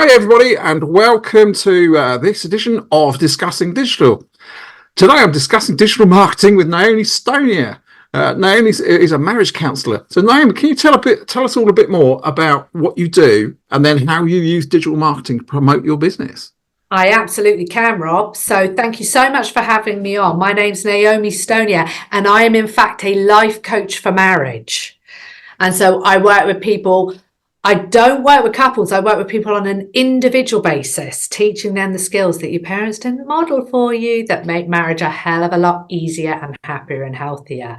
Hi, everybody, and welcome to this edition of Discussing Digital. Today, I'm discussing digital marketing with Naomi Stonier. Naomi is a marriage counsellor. So, Naomi, can you tell us all a bit more about what you do and then how you use digital marketing to promote your business? I absolutely can, Rob. So thank you so much for having me on. My name's Naomi Stonier, and I am in fact a life coach for marriage. And so I work with people. I don't work with couples. I work with people on an individual basis, teaching them the skills that your parents didn't model for you that make marriage a hell of a lot easier and happier and healthier.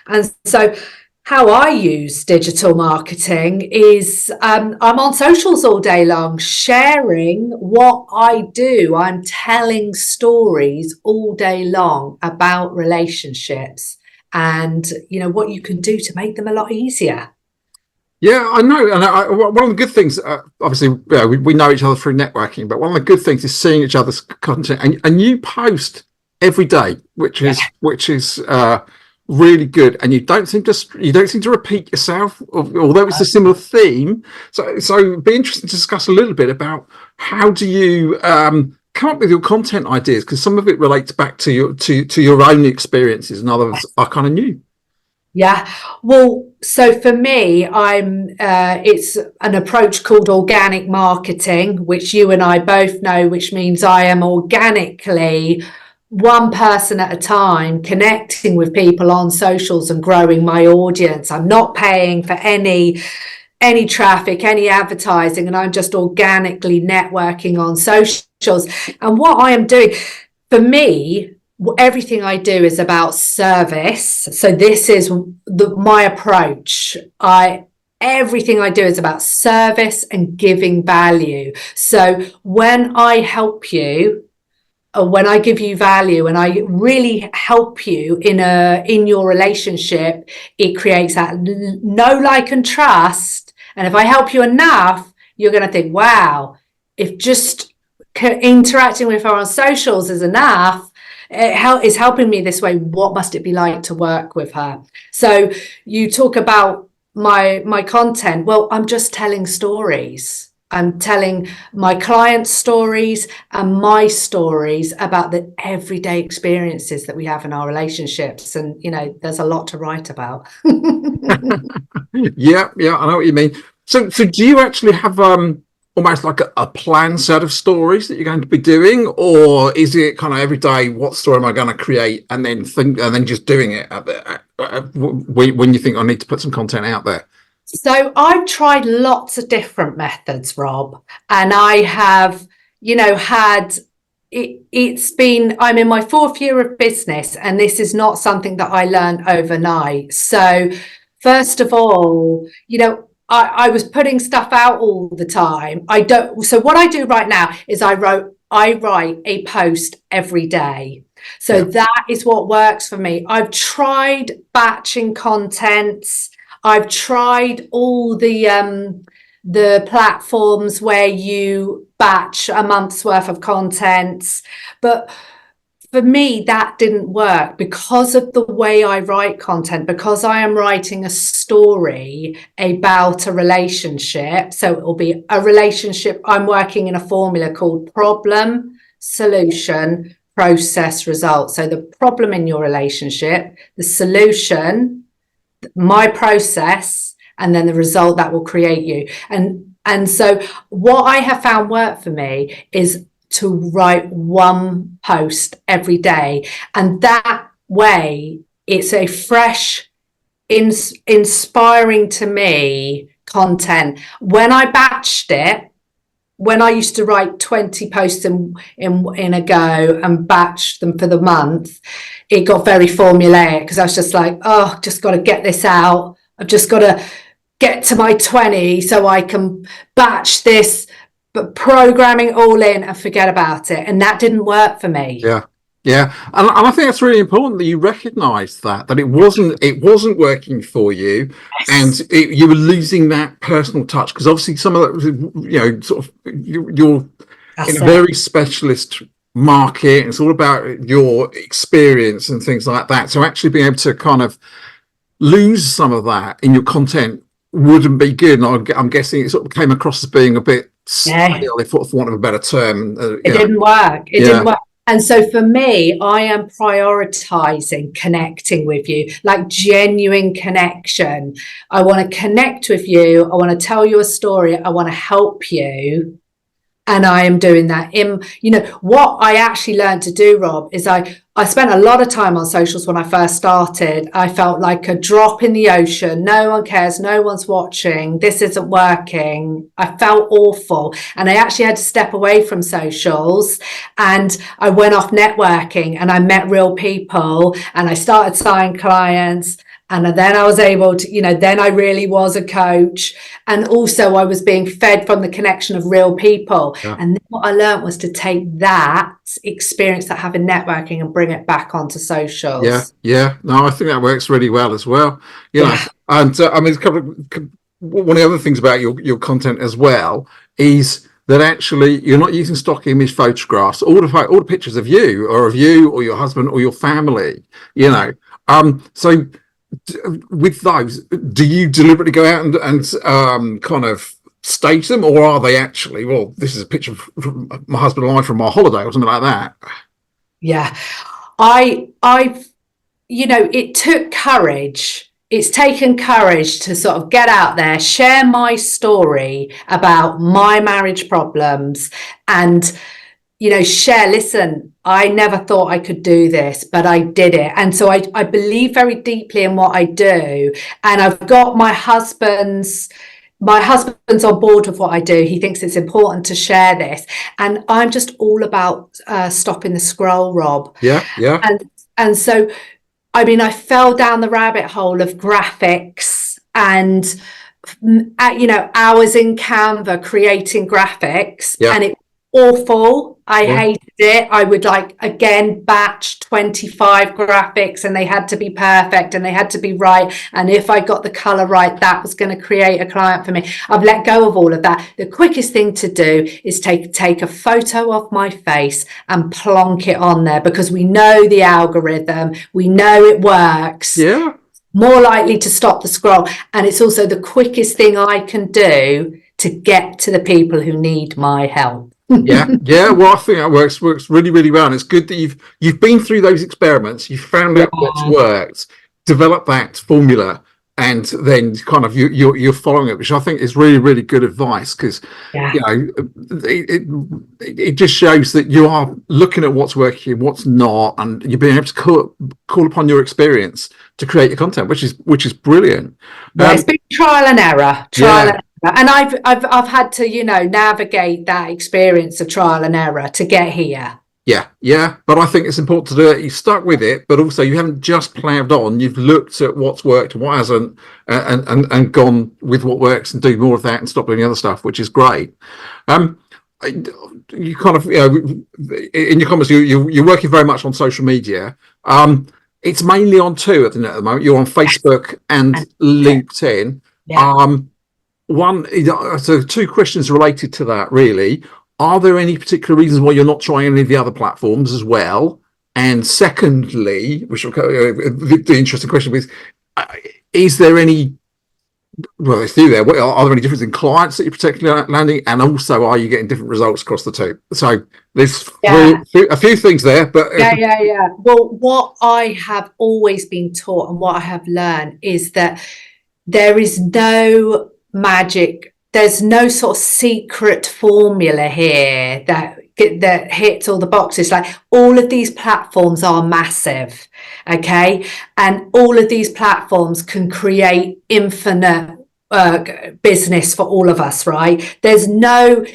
And so how I use digital marketing is I'm on socials all day long, sharing what I do. I'm telling stories all day long about relationships and, what you can do to make them a lot easier. Yeah, I know. And one of the good things, obviously, we know each other through networking, but one of the good things is seeing each other's content. And you post every day, which is really good. And you don't seem to repeat yourself, although it's a similar theme. So it'd be interesting to discuss a little bit about how do you come up with your content ideas, because some of it relates back to your own experiences, and others are kind of new. Yeah, well, so for me, it's an approach called organic marketing, which you and I both know, which means I am organically one person at a time connecting with people on socials and growing my audience. I'm not paying for any traffic, any advertising, and I'm just organically networking on socials. And what I am doing, for me, everything I do is about service. So this is my approach. Everything I do is about service and giving value. So when I help you, or when I give you value and I really help you in your relationship, it creates that know, like, and trust. And if I help you enough, you're going to think, wow, if just interacting with her on socials is enough, is helping me this way, what must it be like to work with her? So you talk about my content. Well, I'm just telling stories. I'm telling my clients' stories and my stories about the everyday experiences that we have in our relationships. And, there's a lot to write about. Yeah, I know what you mean. So do you actually have almost like a planned set of stories that you're going to be doing, or is it kind of every day, what story am I going to create, and then just doing it when you think I need to put some content out there? So I've tried lots of different methods, Rob, and I have, had I'm in my 4th year of business, and this is not something that I learned overnight. So first of all, I was putting stuff out all the time. So what I do right now is I write a post every day. So that is what works for me. I've tried batching contents. I've tried all the platforms where you batch a month's worth of contents, but for me, that didn't work because of the way I write content, because I am writing a story about a relationship. So it will be a relationship. I'm working in a formula called problem, solution, process, result. So the problem in your relationship, the solution, my process, and then the result that will create you. And so what I have found work for me is to write one post every day, and that way it's a fresh, inspiring to me content. When I batched it, when I used to write 20 posts in a go and batch them for the month, it got very formulaic because I was just like, just got to get this out. I've just got to get to my 20 so I can batch this, but programming all in and forget about it. And that didn't work for me. Yeah. And I think that's really important that you recognise that it wasn't working for you. Yes. And you were losing that personal touch, because obviously some of that, sort of you're in a very specialist market. It's all about your experience and things like that. So actually being able to kind of lose some of that in your content wouldn't be good. And I'm guessing it sort of came across as being a bit Yeah. stale, if for want of a better term. It didn't work. It Yeah. didn't work. And so for me, I am prioritizing connecting with you, like genuine connection. I want to connect with you. I want to tell you a story. I want to help you. And I am doing that. What I actually learned to do, Rob, is I spent a lot of time on socials when I first started. I felt like a drop in the ocean. No one cares. No one's watching. This isn't working. I felt awful. And I actually had to step away from socials, and I went off networking, and I met real people, and I started signing clients. And then I was able to, then I really was a coach. And also I was being fed from the connection of real people. Yeah. And then what I learned was to take that experience that I have in networking and bring it back onto socials. Yeah. No, I think that works really well as well. And I mean, one of the other things about your content as well is that actually you're not using stock image photographs. All the pictures of you or your husband or your family. So with those, do you deliberately go out and kind of stage them, or are they actually, well, this is a picture from my husband and I from our holiday or something like that? Yeah, it took courage. It's taken courage to sort of get out there, share my story about my marriage problems, and listen, I never thought I could do this, but I did it. And so I believe very deeply in what I do. And I've got my husband's on board with what I do. He thinks it's important to share this. And I'm just all about stopping the scroll, Rob. Yeah. And so, I mean, I fell down the rabbit hole of graphics and, hours in Canva creating graphics. Yeah. And it awful. I hated it. I would batch 25 graphics, and they had to be perfect and they had to be right. And if I got the color right, that was going to create a client for me. I've let go of all of that. The quickest thing to do is take a photo of my face and plonk it on there, because we know the algorithm, we know it works. Yeah. More likely to stop the scroll. And it's also the quickest thing I can do to get to the people who need my help. Yeah. Well, I think that works really, really well. And it's good that you've been through those experiments, you found out what's worked, developed that formula, and then kind of you're following it, which I think is really, really good advice, because it just shows that you are looking at what's working, what's not, and you're being able to call upon your experience to create your content, which is brilliant. It's been trial and error. And I've had to, navigate that experience of trial and error to get here. Yeah. But I think it's important to do it. You stuck with it, but also you haven't just ploughed on. You've looked at what's worked, what hasn't, and gone with what works and do more of that and stop doing the other stuff, which is great. You kind of, in your comments, you're working very much on social media. It's mainly on two at the moment. You're on Facebook and LinkedIn. Yeah. So two questions related to that, really. Are there any particular reasons why you're not trying any of the other platforms as well? And secondly, which the interesting question is there any, well, there's two there. Are there any difference in clients that you're particularly landing? And also, are you getting different results across the two? So there's a few things there. But Yeah. Well, what I have always been taught and what I have learned is that there is no magic. There's no sort of secret formula here that hits all the boxes. Like, all of these platforms are massive, okay? And all of these platforms can create infinite business for all of us, right? There's no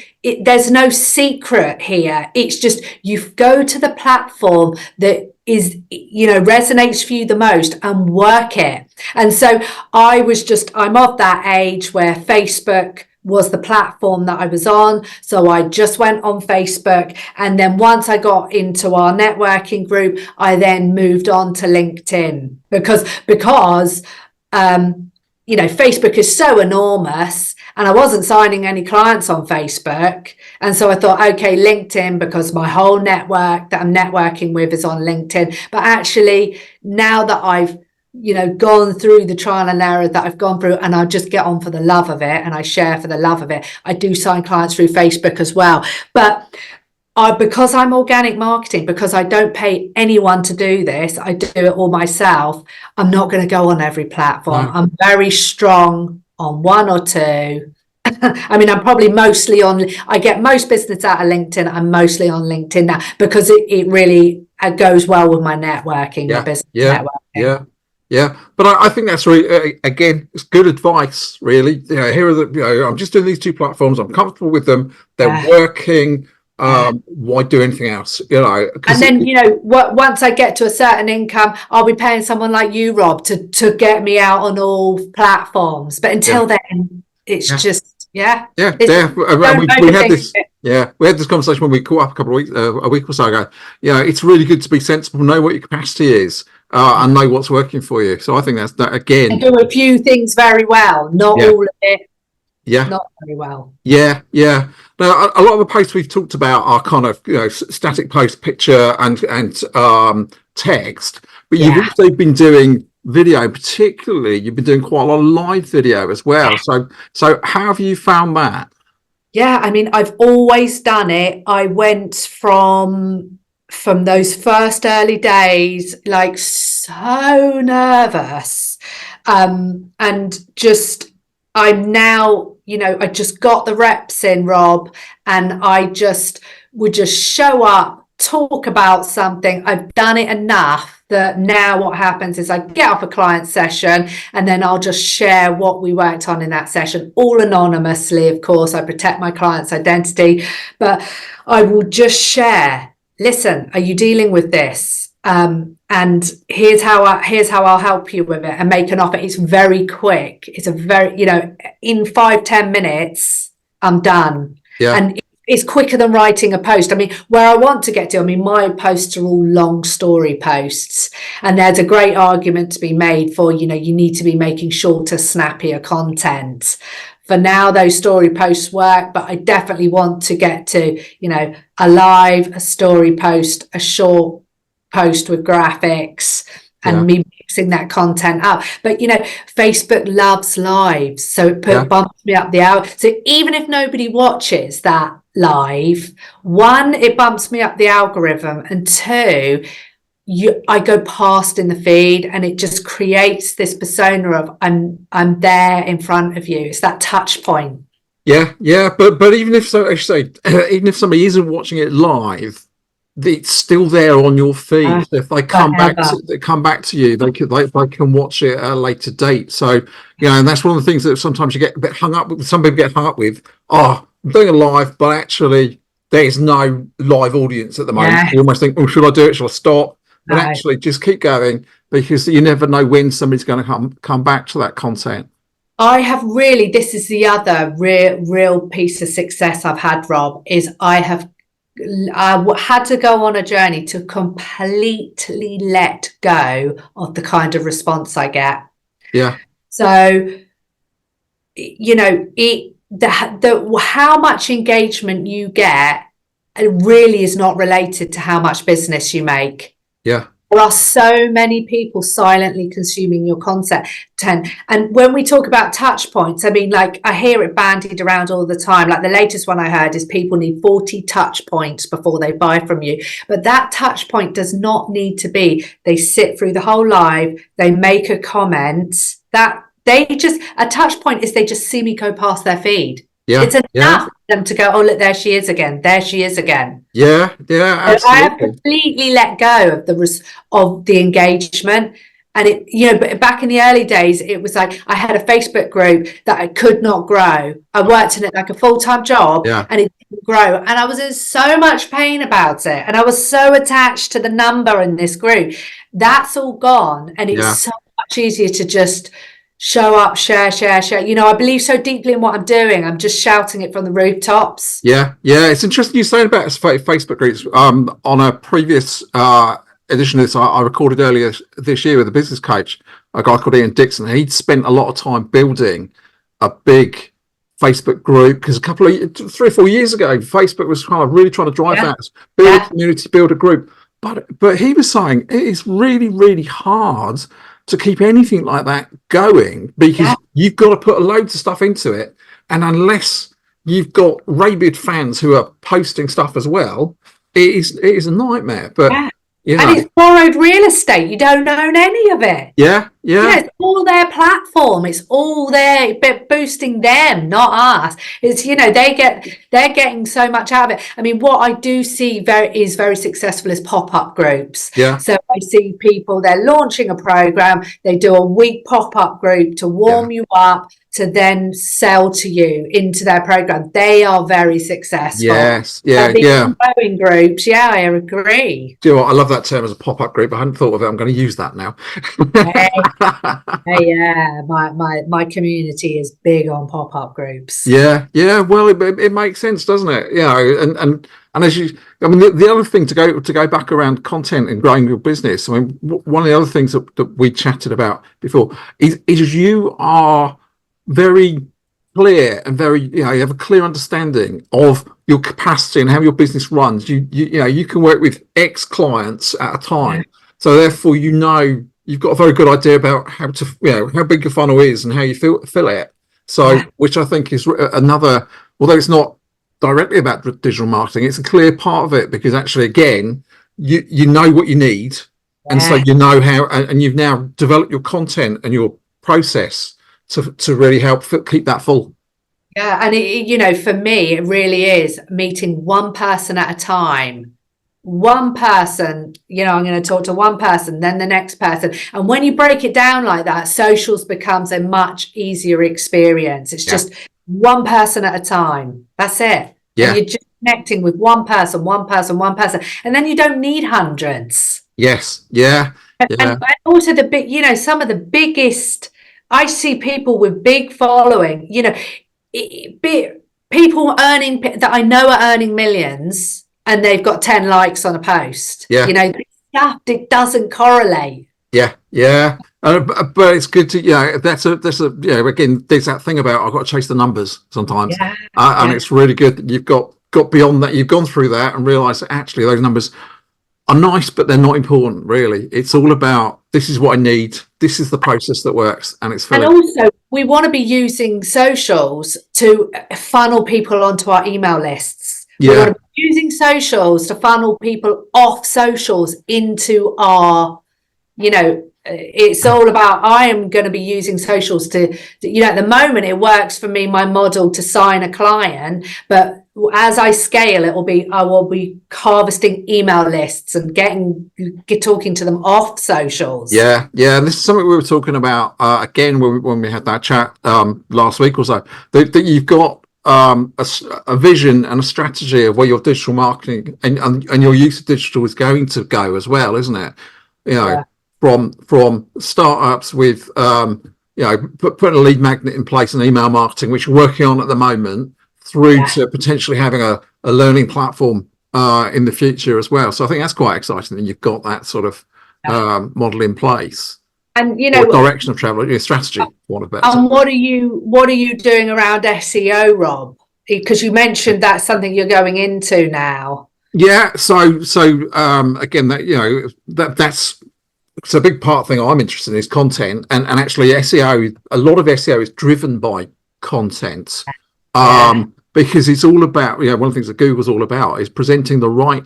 secret here. It's just you go to the platform that is, resonates for you the most and work it. And so I'm of that age where Facebook was the platform that I was on. So I just went on Facebook. And then once I got into our networking group, I then moved on to LinkedIn because Facebook is so enormous, and I wasn't signing any clients on Facebook. And so I thought, okay, LinkedIn, because my whole network that I'm networking with is on LinkedIn. But actually, now that I've gone through the trial and error that I've gone through, and I just get on for the love of it, and I share for the love of it. I do sign clients through Facebook as well, but because I'm organic marketing, because I don't pay anyone to do this, I do it all myself. I'm not going to go on every platform. No. I'm very strong on one or two. I mean, I'm probably mostly I get most business out of LinkedIn. I'm mostly on LinkedIn now because it really goes well with my networking, my business networking. Yeah. But I think that's really, again, it's good advice, really. Here are I'm just doing these 2 platforms. I'm comfortable with them. They're working. Why do anything else? And then once I get to a certain income, I'll be paying someone like you, Rob, to get me out on all platforms. But until then, it's just we had this conversation when we caught up a week or so ago. It's really good to be sensible, know what your capacity is, and know what's working for you. So I think that again, and do a few things very well, not all of it. Yeah, not very well. Yeah. Now, a lot of the posts we've talked about are kind of static post, picture and text, but you've also been doing video. Particularly, you've been doing quite a lot of live video as well. So how have you found that? Yeah, I mean, I've always done it. I went from those first early days, like so nervous, and just I'm now, I just got the reps in, Rob, and I just would just show up, talk about something. I've done it enough that now what happens is I get off a client session and then I'll just share what we worked on in that session, all anonymously. Of course, I protect my client's identity, but I will just share, listen, are you dealing with this? And here's how I'll help you with it, and make an offer. It's very quick. It's a very, in 5-10 minutes, I'm done. Yeah. And it's quicker than writing a post. I mean, where I want to get to, my posts are all long story posts, and there's a great argument to be made for, you need to be making shorter, snappier content. For now, those story posts work, but I definitely want to get to, a live, a story post, a short post with graphics, and me mixing that content up. But Facebook loves lives, so it bumps me up the hour. So even if nobody watches that live, 1, it bumps me up the algorithm, and 2, I go past in the feed, and it just creates this persona of I'm there in front of you. It's that touch point. But even if even if somebody isn't watching it live, it's still there on your feed. If they come back to you, they can watch it at a later date. So and that's one of the things that sometimes you get a bit hung up with. Some people get hung up with. I'm doing a live, but actually there's no live audience at the moment. You almost think, should I do it? Should I stop? But actually, just keep going, because you never know when somebody's going to come back to that content. I have really. This is the other real piece of success I've had, Rob. Is I had to go on a journey to completely let go of the kind of response I get. Yeah. So, how much engagement you get really is not related to how much business you make. Yeah. There are so many people silently consuming your content. And when we talk about touch points, I mean, like, I hear it bandied around all the time. Like, the latest one I heard is people need 40 touch points before they buy from you. But that touch point does not need to be, they sit through the whole live, they make a comment, that a touch point is they just see me go past their feed. Yeah. It's enough for them to go, look, there she is again. There she is again. Yeah, absolutely. So I have completely let go of the engagement. And but back in the early days, it was like I had a Facebook group that I could not grow. I worked in it like a full-time job, and it didn't grow. And I was in so much pain about it. And I was so attached to the number in this group. That's all gone. And it's so much easier to just show up, share. I believe so deeply in what I'm doing. I'm just shouting it from the rooftops. Yeah. It's interesting you saying about Facebook groups. On a previous edition of this, I recorded earlier this year with a business coach, a guy called Ian Dixon. He'd spent a lot of time building a big Facebook group, because 3 or 4 years ago, Facebook was kind of really trying to drive that, build a community, build a group. But he was saying it is really, really hard to keep anything like that going, because you've got to put loads of stuff into it, and unless you've got rabid fans who are posting stuff as well, it is a nightmare. But and it's borrowed real estate. You don't own any of it. It's all their platform. It's all there, but boosting them, not us. It's they're getting so much out of it. I mean, what I do see is very successful is pop-up groups. So I see people, they're launching a program, they do a week pop-up group to warm you up, to then sell to you into their program. They are very successful. Growing groups, I agree. Do you know what? I love that term as a pop-up group. I hadn't thought of it. I'm going to use that now. My community is big on pop-up groups. Well, it makes sense, doesn't it? And as the other thing to go back around content and growing your business. I mean, one of the other things that we chatted about before is you are very clear and very, you have a clear understanding of your capacity and how your business runs. You can work with X clients at a time, so therefore you've got a very good idea about how to how big your funnel is and how you fill it. So which I think is another, although it's not directly about digital marketing, it's a clear part of it, because actually again you know what you need, and so you know how, and you've now developed your content and your process to really help keep that full. And for me, it really is meeting one person at a time. One person, I'm going to talk to one person, then the next person. And when you break it down like that, socials becomes a much easier experience. It's just one person at a time. That's it. And you're just connecting with one person. And then you don't need hundreds. And also the big, some of the biggest, I see people with big following, people earning that I know are earning millions, and they've got 10 likes on a post. Stuff, it doesn't correlate. But it's good to that's a again, there's that thing about I've got to chase the numbers sometimes, and it's really good that you've got beyond that, you've gone through that and realized that actually those numbers are nice, but they're not important, really. It's all about, this is what I need, this is the process that works, and it's. And also, we want to be using socials to funnel people onto our email lists. We want to be using socials to funnel people off socials into our, it's all about, I am going to be using socials to at the moment it works for me, my model to sign a client, but as I scale, I will be harvesting email lists and talking to them off socials. And this is something we were talking about again when we had that chat last week or so, that you've got a vision and a strategy of where your digital marketing and your use of digital is going to go as well, isn't it? From startups with putting a lead magnet in place and email marketing, which you're working on at the moment, through to potentially having a learning platform in the future as well. So I think that's quite exciting that you've got that sort of model in place. And direction of travel, your strategy, one of better. And what are you doing around SEO, Rob? Because you mentioned that's something you're going into now. So again, that's a big part thing I'm interested in is content, and actually SEO. A lot of SEO is driven by content. Because it's all about, one of the things that Google's all about is presenting the right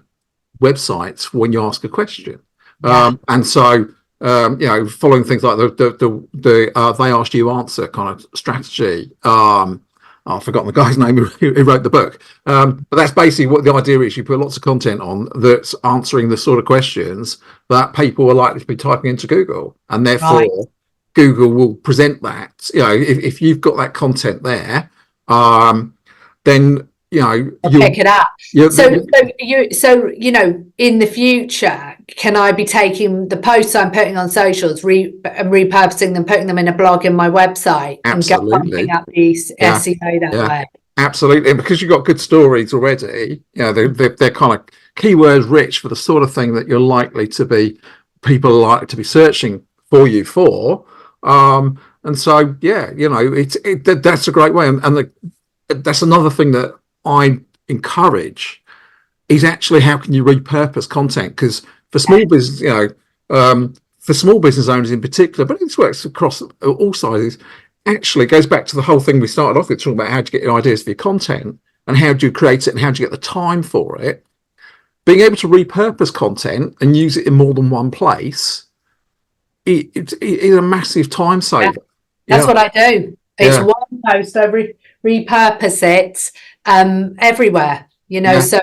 websites when you ask a question. And so, following things like the they asked you answer kind of strategy. I've forgotten the guy's name who wrote the book. But that's basically what the idea is. You put lots of content on that's answering the sort of questions that people are likely to be typing into Google. And therefore, Google will present that. If you've got that content there, then you'll pick it up. So in the future, can I be taking the posts I'm putting on socials, and repurposing them, putting them in a blog in my website, absolutely, and up the SEO that way? Absolutely, and because you've got good stories already, they're kind of keyword rich for the sort of thing that you're likely to be, people are likely to be searching for you for. And so, that's a great way. And that's another thing that I encourage is actually how can you repurpose content? Because for small business, for small business owners in particular, but it works across all sizes, actually goes back to the whole thing we started off with, talking about how do you get your ideas for your content and how do you create it and how do you get the time for it. Being able to repurpose content and use it in more than one place is a massive time saver. That's what I do. It's one post, I repurpose it everywhere, so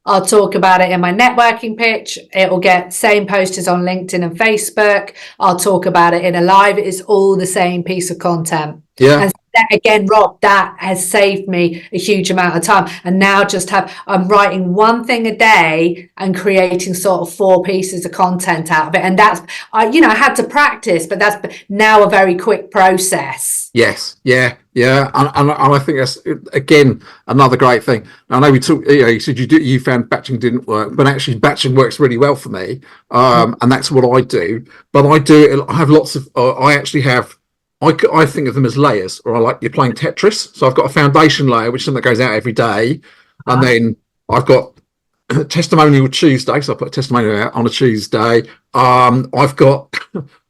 I'll talk about it in my networking pitch. It'll get same posters on LinkedIn and Facebook. I'll talk about it in a live. It's all the same piece of content. Yeah. And that, again, Rob, that has saved me a huge amount of time. And now I'm writing one thing a day and creating sort of 4 pieces of content out of it. And that's, I had to practice, but that's now a very quick process. Yes. Yeah. And I think that's, again, another great thing. I know we talked, you said you found batching didn't work, but actually batching works really well for me. And that's what I do. But I have lots of, I think of them as layers, or you're playing Tetris. So I've got a foundation layer, which is something that goes out every day. And then I've got testimonial Tuesday. So I put a testimonial out on a Tuesday. I've got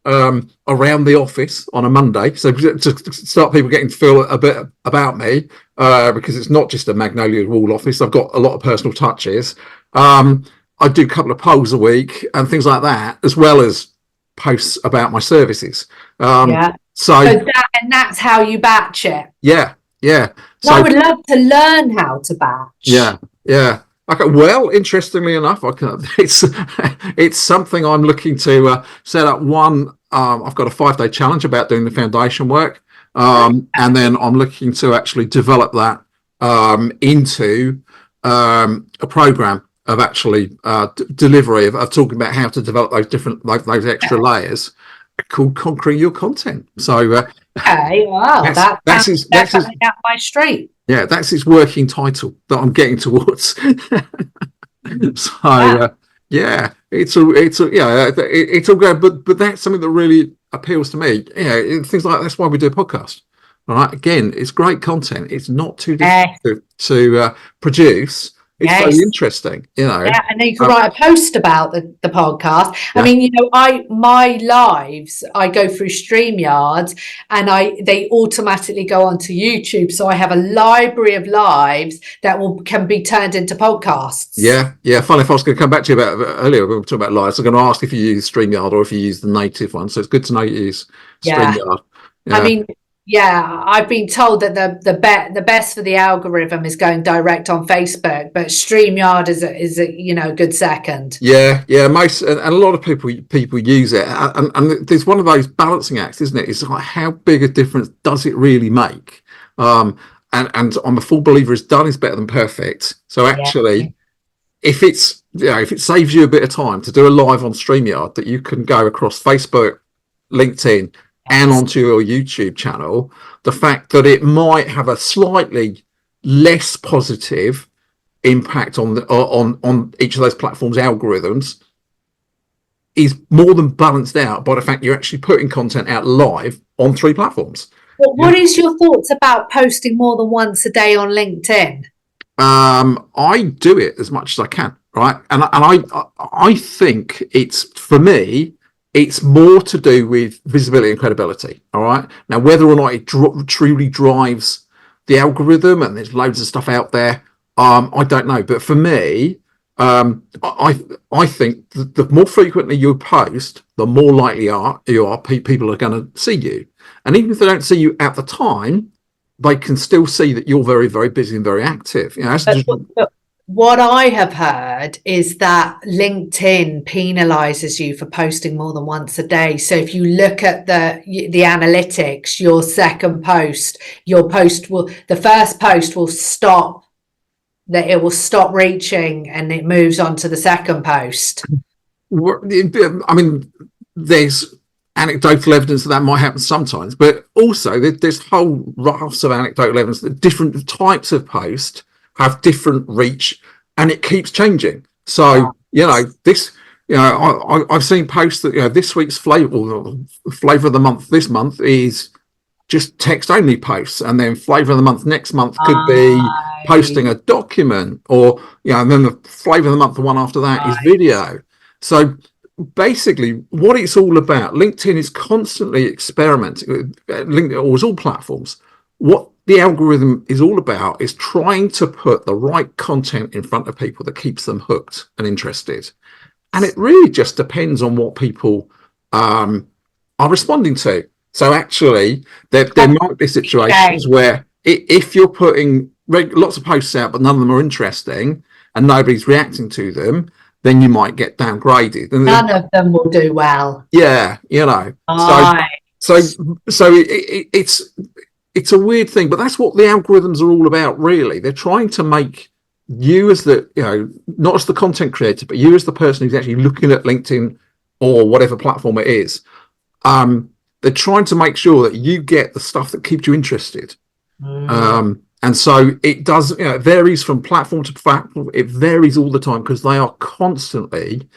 around the office on a Monday. So to start people getting to feel a bit about me, because it's not just a magnolia wall office. I've got a lot of personal touches. I do a couple of polls a week and things like that, as well as posts about my services. So that's how you batch it. Yeah. So I would love to learn how to batch. Yeah. Okay. Well, interestingly enough, it's something I'm looking to set up. One, I've got a 5-day challenge about doing the foundation work, and then I'm looking to actually develop that into a program of actually delivery of talking about how to develop those extra layers called Conquering Your Content. So okay, wow, that's something up my street. Yeah, that's its working title that I'm getting towards. So it's all good, but that's something that really appeals to me. Things like that's why we do a podcast. All right, again, it's great content. It's not too difficult to produce. It's very interesting, Yeah, and then you can write a post about the podcast. I mean, my lives, I go through StreamYard and they automatically go onto YouTube. So I have a library of lives that can be turned into podcasts. Yeah. Funny, if I was going to come back to you about earlier, we were talking about lives. I'm going to ask if you use StreamYard or if you use the native one. So it's good to know you use StreamYard. I mean, I've been told that the best for the algorithm is going direct on Facebook, but StreamYard is a good second. Yeah. Most and a lot of people use it, and there's one of those balancing acts, isn't it? It's like, how big a difference does it really make? And I'm a full believer, it's done is better than perfect. So actually, if it saves you a bit of time to do a live on StreamYard that you can go across Facebook, LinkedIn, and onto your YouTube channel, the fact that it might have a slightly less positive impact on each of those platforms' algorithms is more than balanced out by the fact you're actually putting content out live on 3 platforms. Well, what is your thoughts about posting more than once a day on LinkedIn? I do it as much as I can, right? And I think for me, it's more to do with visibility and credibility. All right. Now, whether or not it truly drives the algorithm, and there's loads of stuff out there, I don't know. But for me, I think the more frequently you post, the more likely people are going to see you. And even if they don't see you at the time, they can still see that you're very, very busy and very active. What I have heard is that LinkedIn penalizes you for posting more than once a day. So if you look at the analytics, your second post, the first post will stop, that it will stop reaching and it moves on to the second post. I mean, there's anecdotal evidence that might happen sometimes, but also there's whole rafts of anecdotal evidence that different types of posts have different reach, and it keeps changing. So I've seen posts that this week's flavor of the month this month is just text only posts, and then flavor of the month next month could be posting a document, or and then the flavor of the month the one after that is video. So basically what it's all about. LinkedIn is constantly experimenting. LinkedIn, or all platforms. What the algorithm is all about is trying to put the right content in front of people that keeps them hooked and interested. And it really just depends on what people are responding to. So actually, there might be situations where if you're putting lots of posts out, but none of them are interesting and nobody's reacting to them, then you might get downgraded. And none of them will do well. Yeah, you know. So it's a weird thing, but that's what the algorithms are all about, really. They're trying to make you as the, not as the content creator, but you as the person who's actually looking at LinkedIn or whatever platform it is. They're trying to make sure that you get the stuff that keeps you interested. And so it does, it varies from platform to platform. It varies all the time because they are constantly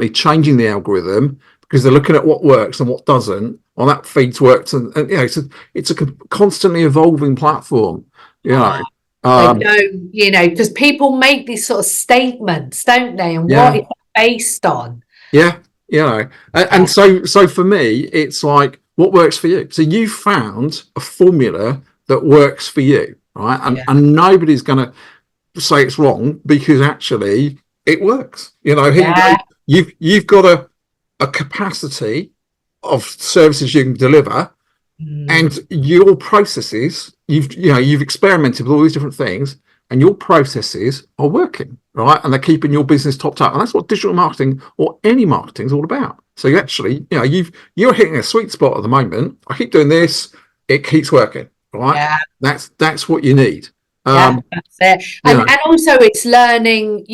changing the algorithm, because they're looking at what works and what doesn't. Well, that feeds works, and it's a constantly evolving platform. They don't, because people make these sort of statements, don't they? And what it's based on. And so for me, it's like, what works for you? So you found a formula that works for you, right? And nobody's going to say it's wrong, because actually it works. You've got a capacity of services you can deliver, and your processes, you've experimented with all these different things, and your processes are working, right? And they're keeping your business topped up. And that's what digital marketing or any marketing is all about. So you actually, you're hitting a sweet spot at the moment. I keep doing this, it keeps working, right? That's what you need. That's it. And also it's learning,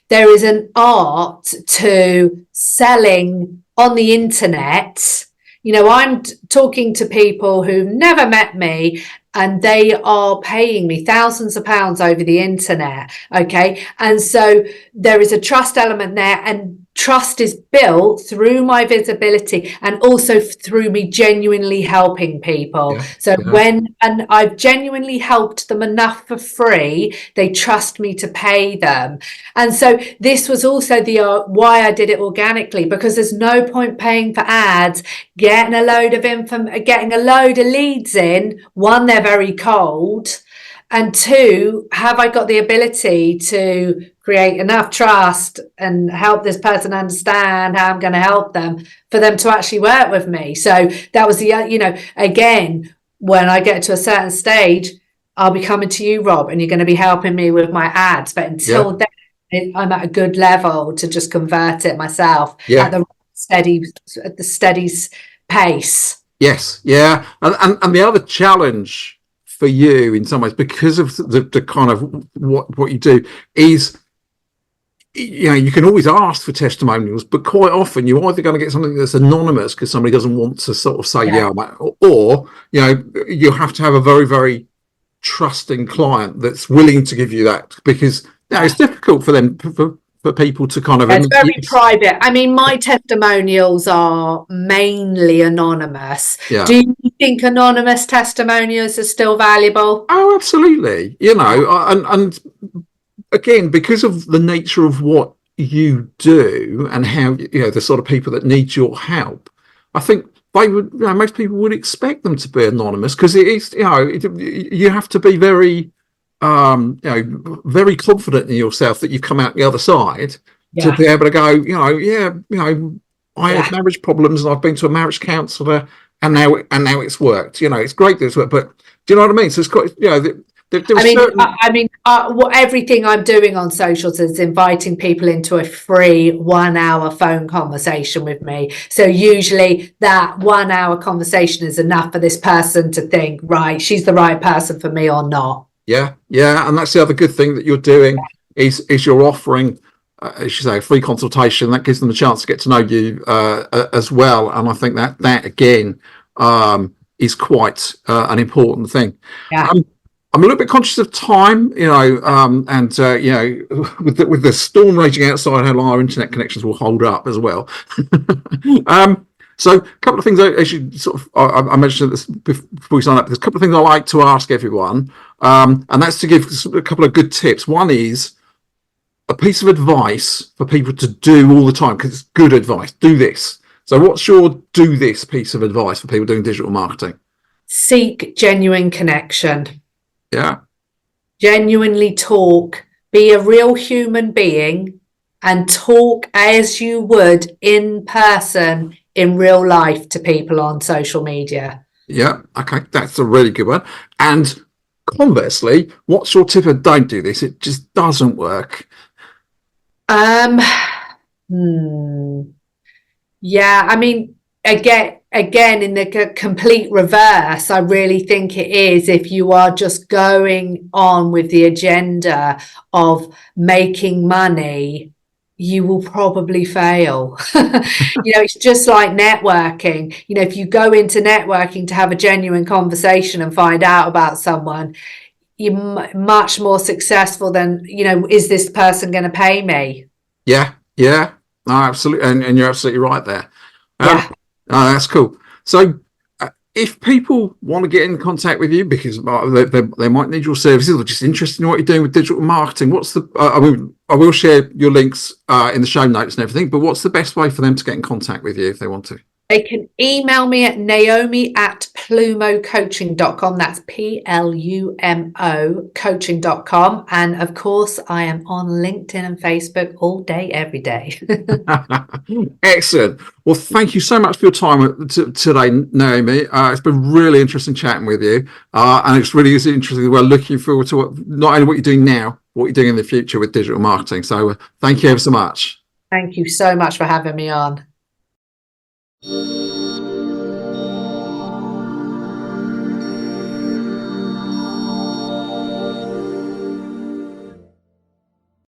there is an art to selling on the internet. I'm talking to people who've never met me, and they are paying me thousands of pounds over the internet. Okay. And so there is a trust element there, and trust is built through my visibility and also through me genuinely helping people. And I've genuinely helped them enough for free, they trust me to pay them. And so this was also why I did it organically, because there's no point paying for ads, getting a load of leads in. One, they're very cold, and two, have I got the ability to create enough trust and help this person understand how I'm going to help them for them to actually work with me? So that was again, when I get to a certain stage, I'll be coming to you, Rob, and you're going to be helping me with my ads. But until then, I'm at a good level to just convert it myself at the steady pace. Yes. Yeah. And the other challenge for you in some ways, because of the kind of what you do, is you can always ask for testimonials, but quite often you're either going to get something that's anonymous because somebody doesn't want to sort of say or you have to have a very, very trusting client that's willing to give you that, because it's difficult for them for people to kind of it's very private. I mean, my testimonials are mainly anonymous. Do you think anonymous testimonials are still valuable? Oh, absolutely. And again, because of the nature of what you do and how the sort of people that need your help, I think they would, most people would expect them to be anonymous, because it is, you have to be very very confident in yourself that you've come out the other side to be able to go, I had marriage problems and I've been to a marriage counsellor and now it's worked. It's great that it's worked, but do you know what I mean? So it's got, everything I'm doing on socials is inviting people into a free 1 hour phone conversation with me. So usually that 1 hour conversation is enough for this person to think, right, she's the right person for me or not. Yeah, and that's the other good thing that you're doing is you're offering, as you say, a free consultation that gives them a chance to get to know you as well. And I think that again is quite an important thing. I'm a little bit conscious of time, and with the storm raging outside, how long our internet connections will hold up as well. So a couple of things, as you sort of, I mentioned this before we sign up, there's a couple of things I like to ask everyone, and that's to give a couple of good tips. One is, a piece of advice for people to do all the time, because it's good advice. Do this. So what's your do this piece of advice for people doing digital marketing? Seek genuine connection. Yeah. Genuinely talk. Be a real human being and talk as you would in person, in real life, to people on social media. Yeah. Okay. That's a really good one. And conversely, what's your tip of don't do this? It just doesn't work. Um, Yeah, I mean, again, in the complete reverse, I really think it is if you are just going on with the agenda of making money, you will probably fail. It's just like networking. If you go into networking to have a genuine conversation and find out about someone, you're much more successful than, is this person going to pay me? Yeah. Yeah. No, absolutely. And you're absolutely right there. Yeah. That's cool. So, if people want to get in contact with you because they might need your services or just interested in what you're doing with digital marketing, what's the? I will share your links in the show notes and everything. But what's the best way for them to get in contact with you if they want to? They can email me at naomi@plumocoaching.com. That's PLUMO coaching.com. And of course, I am on LinkedIn and Facebook all day, every day. Excellent. Well, thank you so much for your time today, Naomi. It's been really interesting chatting with you. And it's really interesting. We're looking forward to not only what you're doing now, what you're doing in the future with digital marketing. So thank you ever so much. Thank you so much for having me on.